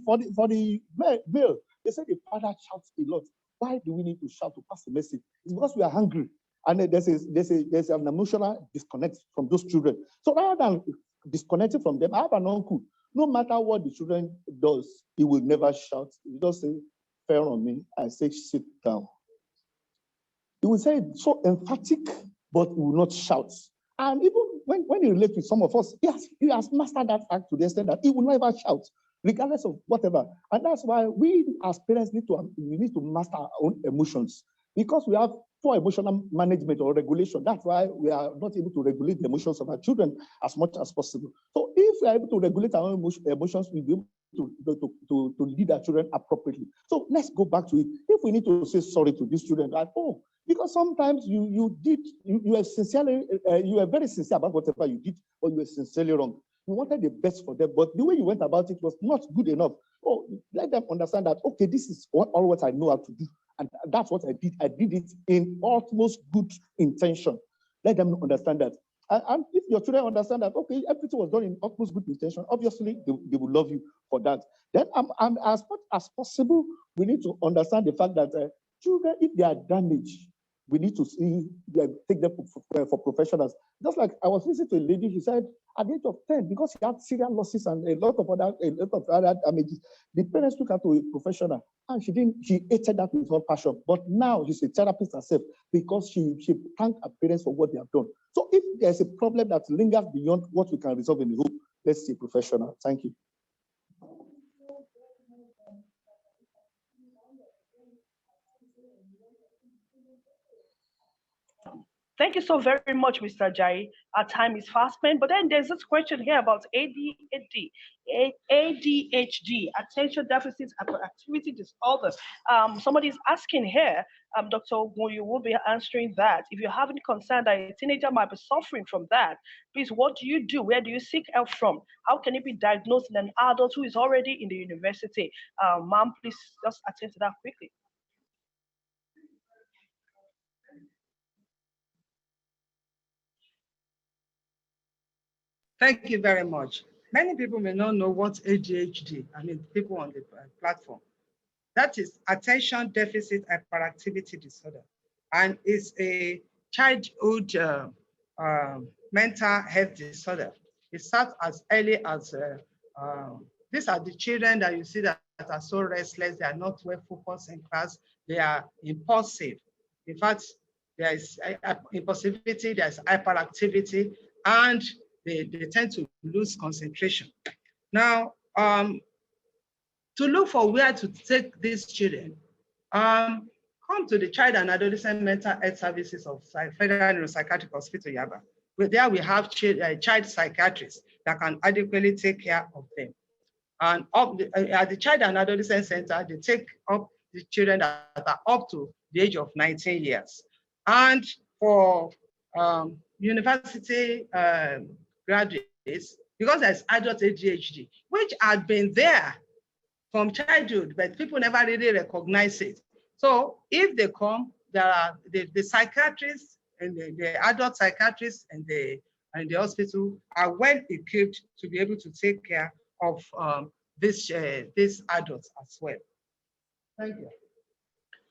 male, they say the father shouts a lot. Why do we need to shout to pass a message? It's because we are hungry. And there's an emotional disconnect from those children. So rather than disconnecting from them, I have an uncle. No matter what the children does, he will never shout. He just say, "Fair on me." I say, "Sit down." He will say it so emphatic, but he will not shout. And even when he relates with some of us, he has mastered that act to the extent that he will never shout, regardless of whatever. And that's why we as parents need to master our own emotions, because we have poor emotional management or regulation. That's why we are not able to regulate the emotions of our children as much as possible. So if we are able to regulate our own emotions, we'll be able to lead our children appropriately. So let's go back to it. If we need to say sorry to these children, like, oh, because sometimes you were very sincere about whatever you did, or you were sincerely wrong. You wanted the best for them, but the way you went about it was not good enough. Oh, let them understand that, okay, this is all what I know how to do. And that's what I did. I did it in utmost good intention. Let them understand that. And if your children understand that, okay, everything was done in utmost good intention, obviously they will love you for that. Then, as much as possible, we need to understand the fact that children, if they are damaged, we need to take them for professionals. Just like I was listening to a lady, she said at the age of 10, because she had serious losses and a lot of other damages, the parents took her to a professional, and she hated that with her passion. But now she's a therapist herself, because she thanked her parents for what they have done. So if there's a problem that lingers beyond what we can resolve in the home, let's see a professional. Thank you. Thank you so very much, Mr. Jai. Our time is fast spent, but then there's this question here about ADHD, attention deficit hyperactivity disorder. Somebody is asking here, Dr. Ogun, you will be answering that. If you have any concern that a teenager might be suffering from that, please, what do you do? Where do you seek help from? How can it be diagnosed in an adult who is already in the university? Ma'am, please just attend to that quickly. Thank you very much. Many people may not know what ADHD, I mean, people on the platform. That is attention deficit hyperactivity disorder. And it's a childhood mental health disorder. It starts as early as, these are the children that you see that are so restless, they are not well focused in class, they are impulsive. In fact, there is impulsivity, there's hyperactivity, and they tend to lose concentration. Now, to look for where to take these children, come to the Child and Adolescent Mental Health Services of Federal Neuropsychiatric Hospital, Yaba. There we have child psychiatrists that can adequately take care of them. And at the Child and Adolescent Center, they take up the children that are up to the age of 19 years. And for university graduates, because there's adult ADHD, which had been there from childhood, but people never really recognize it. So if they come, there are the psychiatrists and the adult psychiatrists and the hospital are well equipped to be able to take care of these adults as well. Thank you.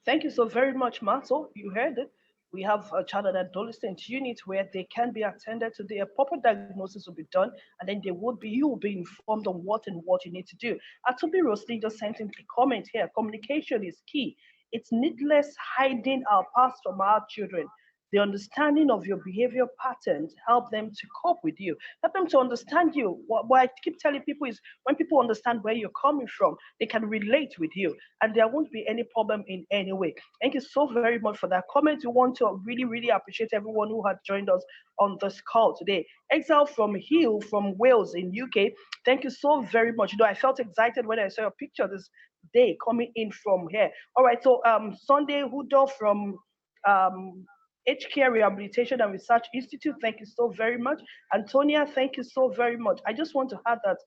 Thank you so very much, Mato. You heard it. We have a child and adolescent unit where they can be attended to. The proper diagnosis will be done, and then you will be informed on what you need to do. Atobi Roslin just sent in a comment here. Communication is key. It's needless hiding our past from our children. The understanding of your behavior patterns help them to cope with you, help them to understand you. What I keep telling people is when people understand where you're coming from, they can relate with you, and there won't be any problem in any way. Thank you so very much for that comment. We want to really, really appreciate everyone who had joined us on this call today. Exile from Hill from Wales in UK. Thank you so very much. I felt excited when I saw your picture this day coming in from here. All right, so Sunday Hudo from HCare Rehabilitation and Research Institute, thank you so very much. Antonia, thank you so very much. I just want to add that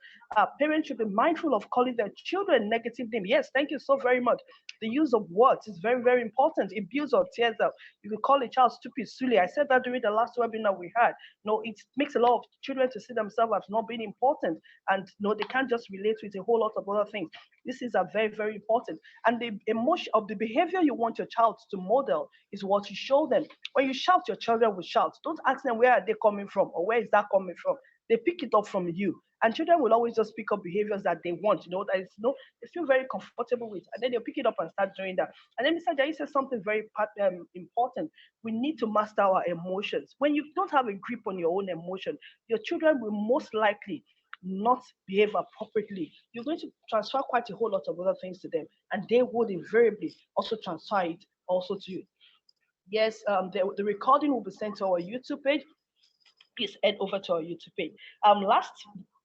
parents should be mindful of calling their children negative names. Yes, thank you so very much. The use of words is very, very important. It builds or tears up. You could call a child stupid, silly. I said that during the last webinar we had. No, it makes a lot of children to see themselves as not being important, and no, they can't just relate with a whole lot of other things. This is a very, very important. And the emotion of the behavior you want your child to model is what you show them. When you shout, your children will shout. Don't ask them where are they coming from or where is that coming from. They pick it up from you. And children will always just pick up behaviors that they want, that is, they feel very comfortable with. And then they'll pick it up and start doing that. And then Mr. Jai says something very important. We need to master our emotions. When you don't have a grip on your own emotion, your children will most likely not behave appropriately. You're going to transfer quite a whole lot of other things to them, and they would invariably also transfer it also to you. Yes, the recording will be sent to our YouTube page. Please head over to our YouTube page. Last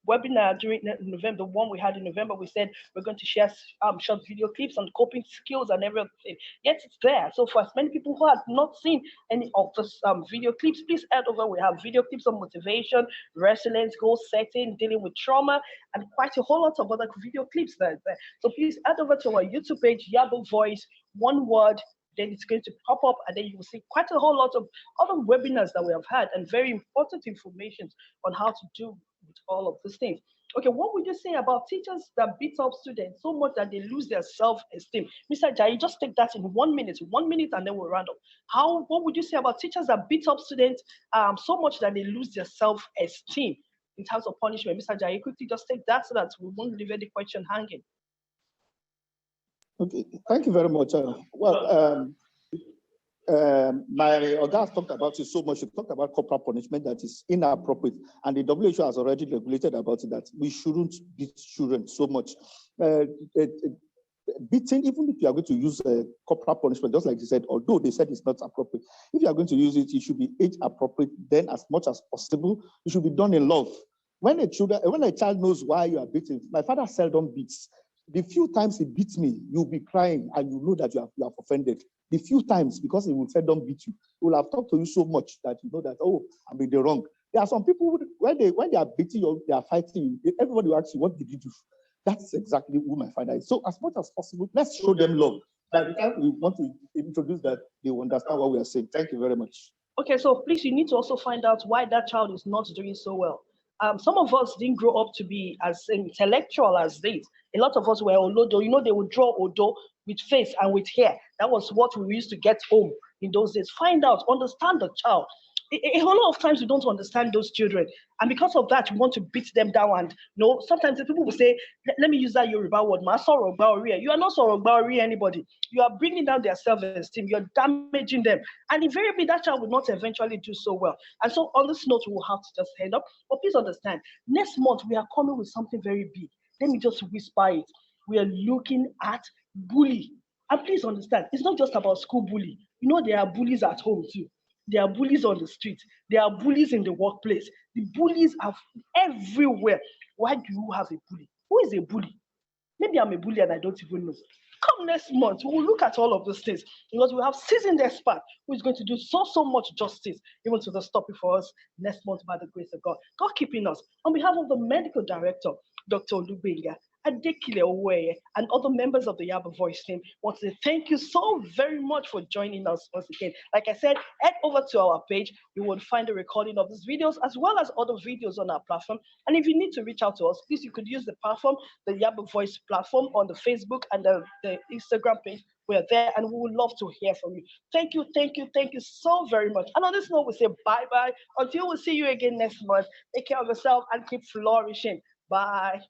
webinar during November, the one we had in November, we said we're going to share short video clips on coping skills and everything. Yet it's there. So for as many people who have not seen any of those video clips, please head over. We have video clips on motivation, resilience, goal setting, dealing with trauma, and quite a whole lot of other video clips there. So please head over to our YouTube page, Yaba Voice, one word. Then it's going to pop up, and then you will see quite a whole lot of other webinars that we have had and very important information on how to do with all of these things. Okay, what would you say about teachers that beat up students so much that they lose their self-esteem? Mr. Jai, just take that in 1 minute, and then we'll round up. What would you say about teachers that beat up students so much that they lose their self-esteem in terms of punishment? Mr. Jai, quickly just take that so that we won't leave any question hanging. Okay, thank you very much. My Oga talked about it so much. He talked about corporal punishment that is inappropriate, and the WHO has already regulated about it that we shouldn't beat children so much. Beating, even if you are going to use corporal punishment, just like you said, although they said it's not appropriate, if you are going to use it, it should be age appropriate. Then, as much as possible, it should be done in love. When a child knows why you are beating, my father seldom beats. The few times he beats me, you'll be crying and you know that you have offended. The few times, because he will seldom beat you, he will have talked to you so much that you know that, oh, I'm in the wrong. There are some people who, when they are beating you, they are fighting you, everybody will ask you, what did you do? That's exactly who my father is. So as much as possible, let's show them love. By the time we want to introduce that, they will understand what we are saying. Thank you very much. Okay, so please, you need to also find out why that child is not doing so well. Some of us didn't grow up to be as intellectual as this. A lot of us were olodo. They would draw odo with face and with hair. That was what we used to get home in those days. Find out, understand the child. A whole lot of times we don't understand those children, and because of that, we want to beat them down. And sometimes the people will say, "Let me use that Yoruba word, ma sorogba. You are not sorogba anybody. You are bringing down their self-esteem. You're damaging them, and invariably that child will not eventually do so well." And so, on this note, we will have to just end up. But please understand, next month we are coming with something very big. Let me just whisper it. We are looking at bully, and please understand, it's not just about school bully. There are bullies at home too. There are bullies on the street. There are bullies in the workplace. The bullies are everywhere. Why do you have a bully? Who is a bully? Maybe I'm a bully and I don't even know. Come next month, we will look at all of those things because we have seasoned expert who is going to do so much justice even to the topic for us next month by the grace of God. God keeping us. On behalf of the medical director, Dr. Olubenga, Adekile Oweye, and other members of the Yaba Voice team, want to say thank you so very much for joining us once again. Like I said, head over to our page. You will find a recording of these videos as well as other videos on our platform. And if you need to reach out to us, please, you could use the platform, the Yaba Voice platform on the Facebook and the Instagram page. We're there and we would love to hear from you. Thank you so very much. And on this note, we say bye-bye until we see you again next month. Take care of yourself and keep flourishing. Bye.